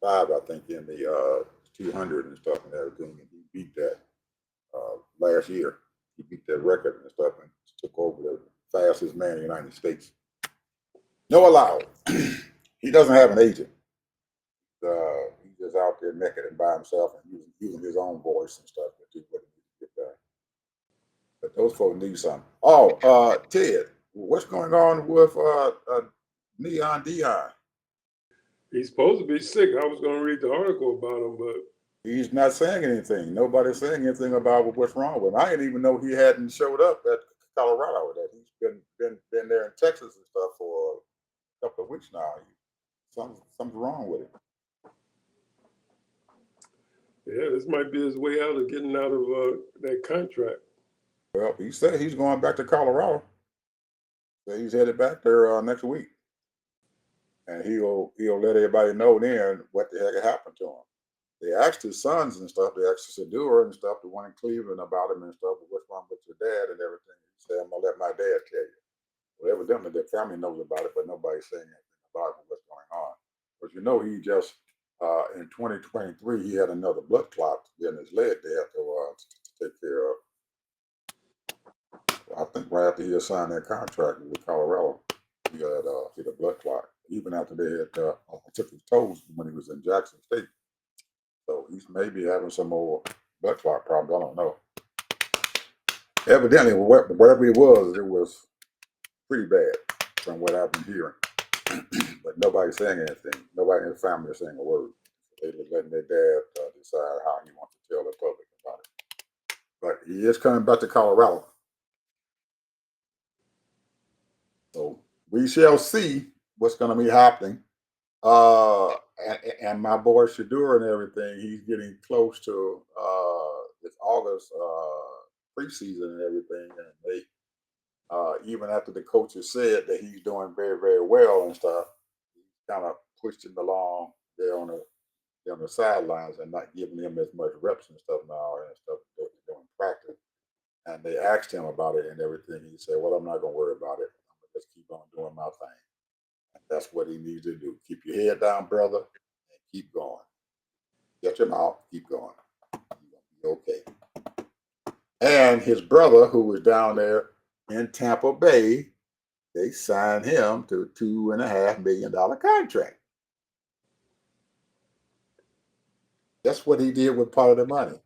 I think, in the 200 and stuff and everything, and he beat that last year. He beat that record and stuff and took over the fastest man in the United States. No allowed. He doesn't have an agent. He's just out there naked and by himself and using his own voice and stuff to do what he needs to get done. But those folks need something. Oh, Ted, what's going on with Neon Dion? He's supposed to be sick. I was going to read the article about him, but He's not saying anything. Nobody's saying anything about what's wrong with him. I didn't even know he hadn't showed up at Colorado. That he's been there in Texas and stuff for a couple of weeks now. Something's wrong with him. yeah, this might be his way out of getting out of that contract. Well, he said he's going back to Colorado. So he's headed back there next week, and he'll let everybody know then what the heck happened to him. They asked his sons and stuff. They asked Sadura and stuff, the one in Cleveland, about him and stuff. What's wrong with your dad and everything? He said, "I'm gonna let my dad tell you." Well, evidently their family knows about it, but nobody's saying anything about what's going on. But he just in 2023 he had another blood clot in his leg they had to take care of. I think right after he signed that contract with Colorado, he had a blood clot. Even after they had took his toes when he was in Jackson State. So he's maybe having some more blood clot problems. I don't know. Evidently, whatever it was pretty bad from what I've been hearing. But nobody's saying anything. Nobody in the family is saying a word. They're just letting their dad decide how he wants to tell the public about it. But he is coming back to Colorado. So we shall see what's going to be happening. And my boy Shadur and everything, he's getting close to it's August preseason and everything, and they even after the coaches said that he's doing very very well and stuff, he kind of pushed him along there on the sidelines and not giving him as much reps and stuff now and stuff doing practice. And they asked him about it and everything. He said, "Well, I'm not gonna worry about it. I'm gonna just keep on doing my thing." That's what he needs to do. Keep your head down, brother, and keep going. Get your mouth, keep going. You're gonna be okay. And his brother, who was down there in Tampa Bay, they signed him to a $2.5 million contract. That's what he did with part of the money.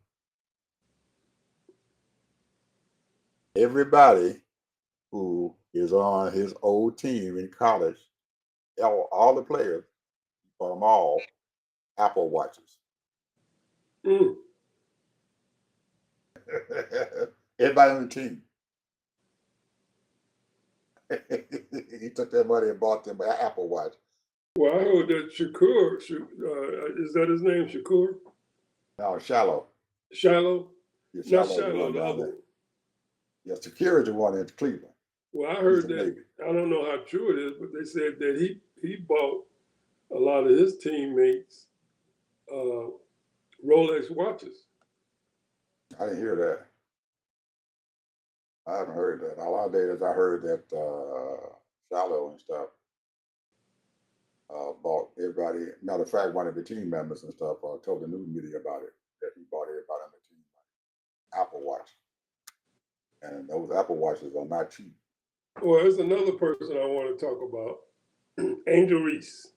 Everybody who is on his old team in college, all the players, for them all, Apple Watches. Mm. Everybody on the team. He took that money and bought them an Apple Watch. Well, I heard that Shakur, is that his name, Shakur? No, Shallow. Shiloh? Yeah, Not Shallow, the Shiloh, one the down other there. one. Yeah, Security one in Cleveland. Well, I He's heard the that, Navy. I don't know how true it is, but they said that he bought a lot of his teammates Rolex watches. I didn't hear that. I haven't heard that. All I did is I heard that Shallow and stuff bought everybody. Matter of fact, one of the team members and stuff told the news media about it, that he bought everybody on the team Apple Watch. And those Apple Watches are not cheap. Well, there's another person I want to talk about, Angel Reese.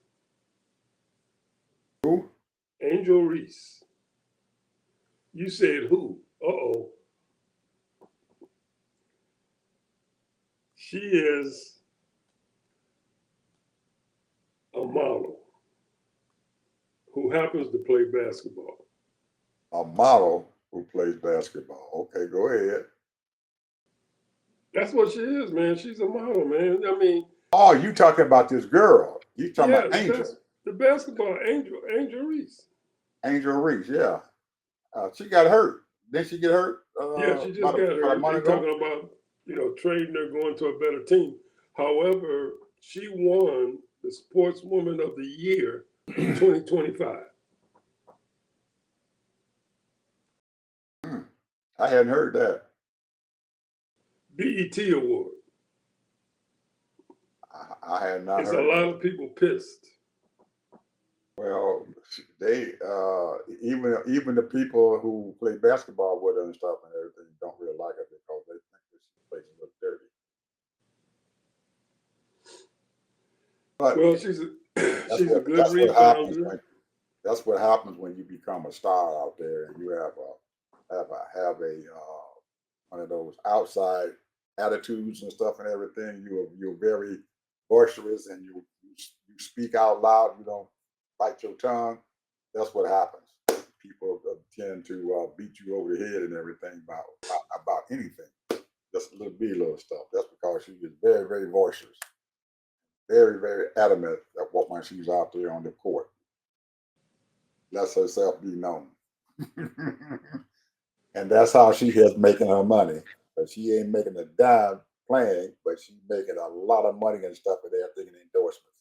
Who? Angel Reese. You said who? Uh-oh. She is a model who happens to play basketball. A model who plays basketball. Okay, go ahead. That's what she is, man. She's a model, man. I mean, Oh, you talking about this girl. You talking yeah, about Angel. the basketball Angel Reese. Angel Reese, yeah. She got hurt. Didn't she get hurt Yeah, she just got about a hurt. month They ago? talking about, trading her going to a better team. However, she won the Sportswoman of the Year 2025. I hadn't heard that. BET Award. I had not It's a heard lot that. of people pissed. Well, they even the people who play basketball with her and stuff and everything don't really like her because they think that she plays a little dirty. But Well, she's a good that's what happens rebounder. that's what happens when you become a star out there and you have a one of those outside attitudes and stuff and everything. You're very boisterous and you speak out loud. You don't bite your tongue. That's what happens. People tend to beat you over the head and everything about anything, just a little stuff. That's because she is very, very boisterous, very, very adamant that when she's out there on the court, lets herself be known. And that's how she is making her money. But she ain't making a dime playing, but she's making a lot of money and stuff with everything and endorsements.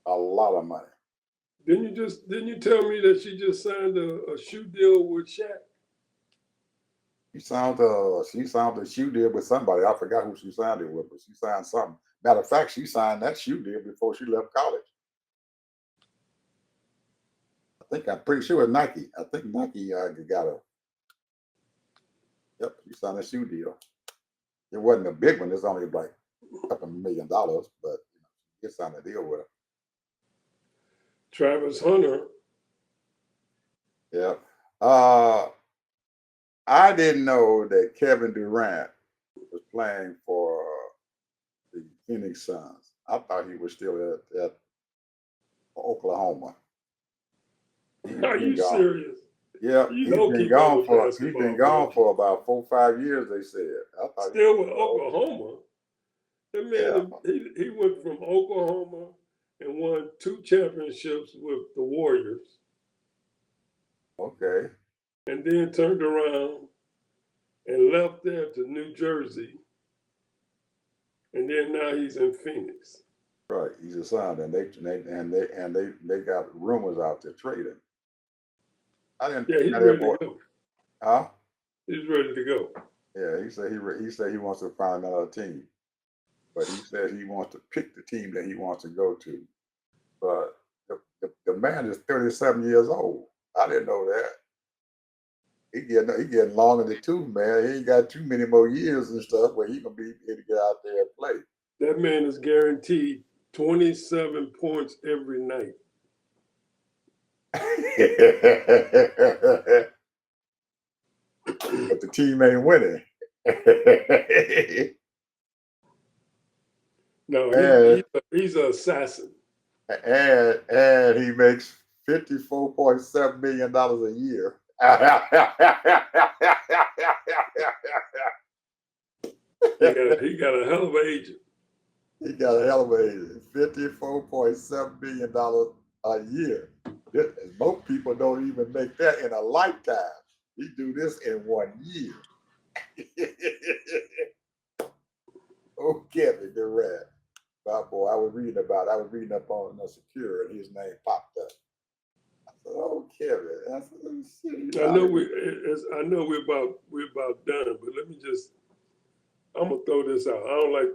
A lot of money. Didn't you tell me that she just signed a shoe deal with Shaq? She signed a shoe deal with somebody. I forgot who she signed it with, but she signed something. Matter of fact, she signed that shoe deal before she left college. I'm pretty sure it was Nike. I think Nike got a. Yep, she signed a shoe deal. It wasn't a big one. It's only like a couple $1 million, but she signed a deal with her. Travis Hunter. Yep. I didn't know that Kevin Durant was playing for the Phoenix Suns. I thought he was still at Oklahoma. Are you serious? Yeah, You he's know, been keep up gone with for he's basketball, been gone bro. for about 4 or 5 years. They said. I thought Still with Oklahoma. That man, Yeah. he went from Oklahoma and won 2 championships with the Warriors, Okay. and then turned around and left there to New Jersey, and then now he's in Phoenix. Right. He's a son, and they got rumors out there trading. I didn't Yeah, think he's that ready boy. to go. Huh? He's ready to go. Yeah, he said he wants to find another team, but he said he wants to pick the team that he wants to go to. But the man is 37 years old. I didn't know that. He getting long in the tooth, man. He ain't got too many more years and stuff where he gonna be able to get out there and play. That man is guaranteed 27 points every night. But the team ain't winning. No, he's an assassin. And he makes $54.7 million a year. He got a hell of an agent. He got a hell of an agent. $54.7 million a year. Most people don't even make that in a lifetime. He do this in 1 year. Oh, Kevin Durant. My boy, I was reading up on Secure, and his name popped up. I said, "Oh, Kevin." I said, "Shit, I know we're about done, but I'm gonna throw this out. I don't like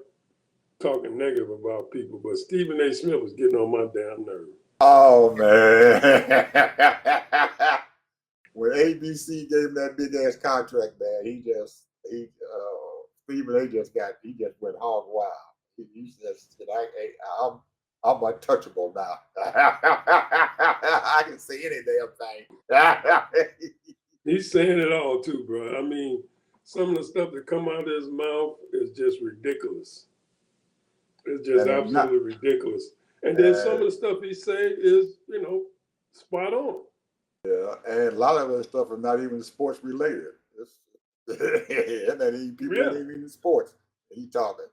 talking negative about people, but Stephen A. Smith was getting on my damn nerve. Oh man." When ABC gave him that big ass contract, man, Stephen A. just went hog wild. He just said, I'm untouchable now. I can say any damn thing." He's saying it all too, bro. I mean, some of the stuff that come out of his mouth is just ridiculous. It's just absolutely ridiculous. And then some of the stuff he say is, spot on. Yeah, and a lot of that stuff is not even sports related. People ain't even in sports. He talking.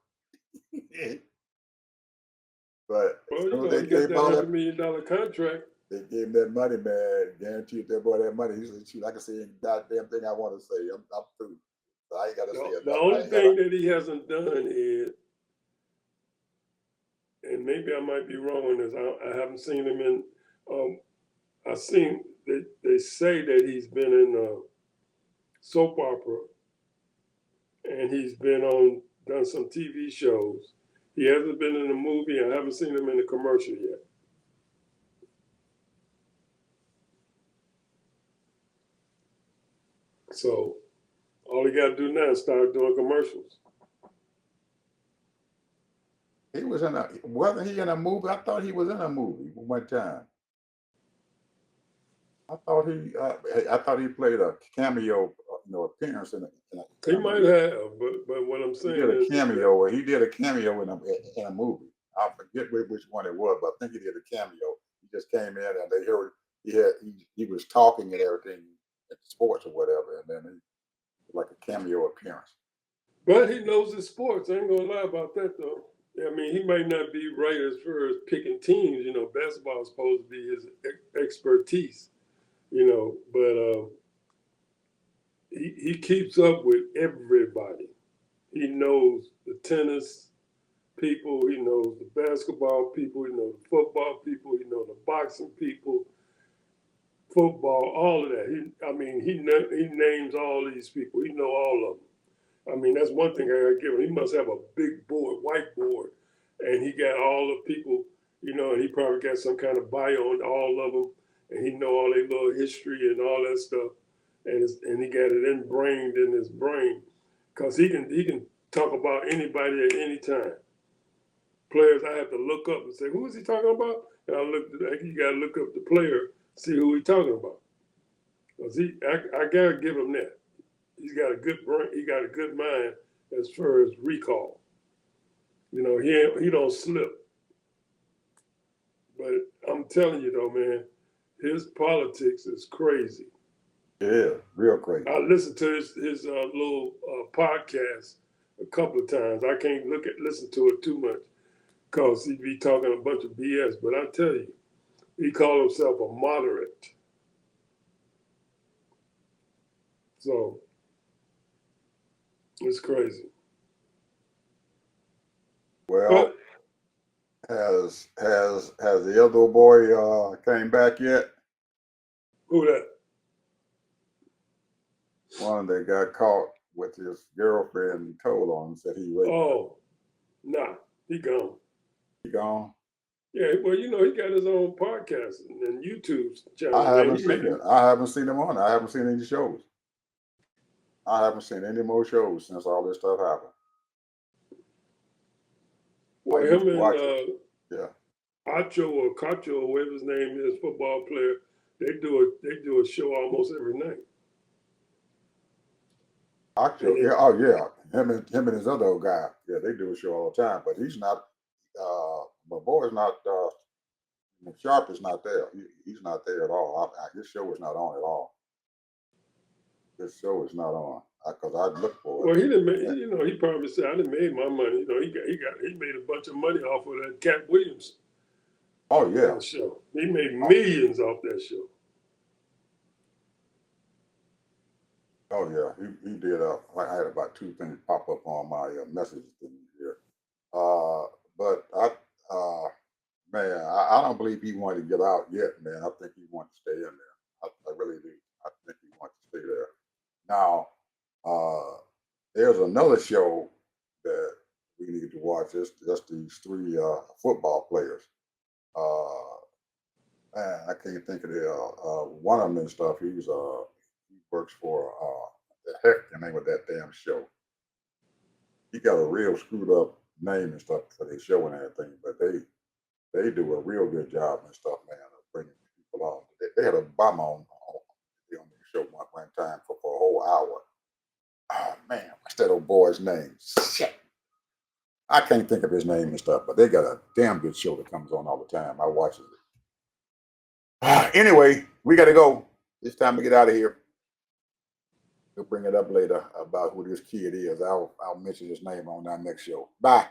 But Well, he got that $100 million contract. They gave him that money, man. Guaranteed that boy that money. He said, "Shoot, I can say any goddamn thing I want to say. I'm through. So I ain't got to say it." The only thing that he hasn't done is, and maybe I might be wrong on this, I haven't seen him in. I've seen they say that he's been in a soap opera, and he's done some TV shows. He hasn't been in a movie. I haven't seen him in a commercial yet. So all he got to do now is start doing commercials. He was wasn't he in a movie? I thought he was in a movie one time. I thought he played a cameo appearance in a He might have, but what I'm he saying did a is cameo. He did a cameo in a movie. I forget which one it was, but I think he did a cameo. He just came in and they heard he was talking and everything at sports or whatever, and then he like a cameo appearance. but he knows his sports. I ain't gonna lie about that though. I mean, he might not be right as far as picking teams. Basketball is supposed to be his expertise. But he keeps up with everybody. He knows the tennis people. He knows the basketball people. He knows the football people. He knows the boxing people. Football, all of that. He names all these people. He know all of them. I mean, that's one thing I gotta give him. He must have a big board, whiteboard, and he got all the people, and he probably got some kind of bio on all of them, and he know all their little history and all that stuff, and he got it ingrained in his brain, cause he can talk about anybody at any time. Players I have to look up and say, who is he talking about? And you gotta look up the player, see who he's talking about, cause I gotta give him that. He's got a good brain. He got a good mind as far as recall. He don't slip. But I'm telling you though, man, his politics is crazy. Yeah, real crazy. I listened to his little podcast a couple of times. I can't listen to it too much because he be talking a bunch of BS. But I tell you, he called himself a moderate. So it's crazy. Well, But has the other boy came back yet? who that? One that got caught with his girlfriend and told on him, said he raped her. Oh, nah, he gone. He gone? Yeah, well, he got his own podcast and YouTube channel. I haven't seen it. I haven't seen him on it. I haven't seen any shows. I haven't seen any more shows since all this stuff happened. Well, him and yeah, Acho or Cacho or whatever his name is, football player, they do a show almost every night. Acho, yeah, oh yeah, him and his other old guy, yeah, they do a show all the time. But he's not. My boy's not. Sharp is not there. He's not there at all. His show is not on at all. His show is not on because I'd look for it. Well, he didn't make. He probably said, "I didn't made my money." He made a bunch of money off of that Cat Williams. Oh yeah, show. He made millions off that show. Oh yeah, he did. I had about 2 things pop up on my messages here. But man, I don't believe he wanted to get out yet, man. I think he wants to stay in there. I really do. I think he wants to stay there. Now, there's another show that we need to watch. That's these 3 football players. Man, I can't think of one of them and stuff. He works for the heck the name of that damn show. He got a real screwed up name and stuff for their show and everything, but they do a real good job and stuff, man, of bringing people on. They had Obama on the show one time for a whole hour. Oh man, what's that old boy's name? Shit. I can't think of his name and stuff, but they got a damn good show that comes on all the time. I watch it. Anyway, we got to go. It's time to get out of here. We'll bring it up later about who this kid is. I'll mention his name on our next show. Bye.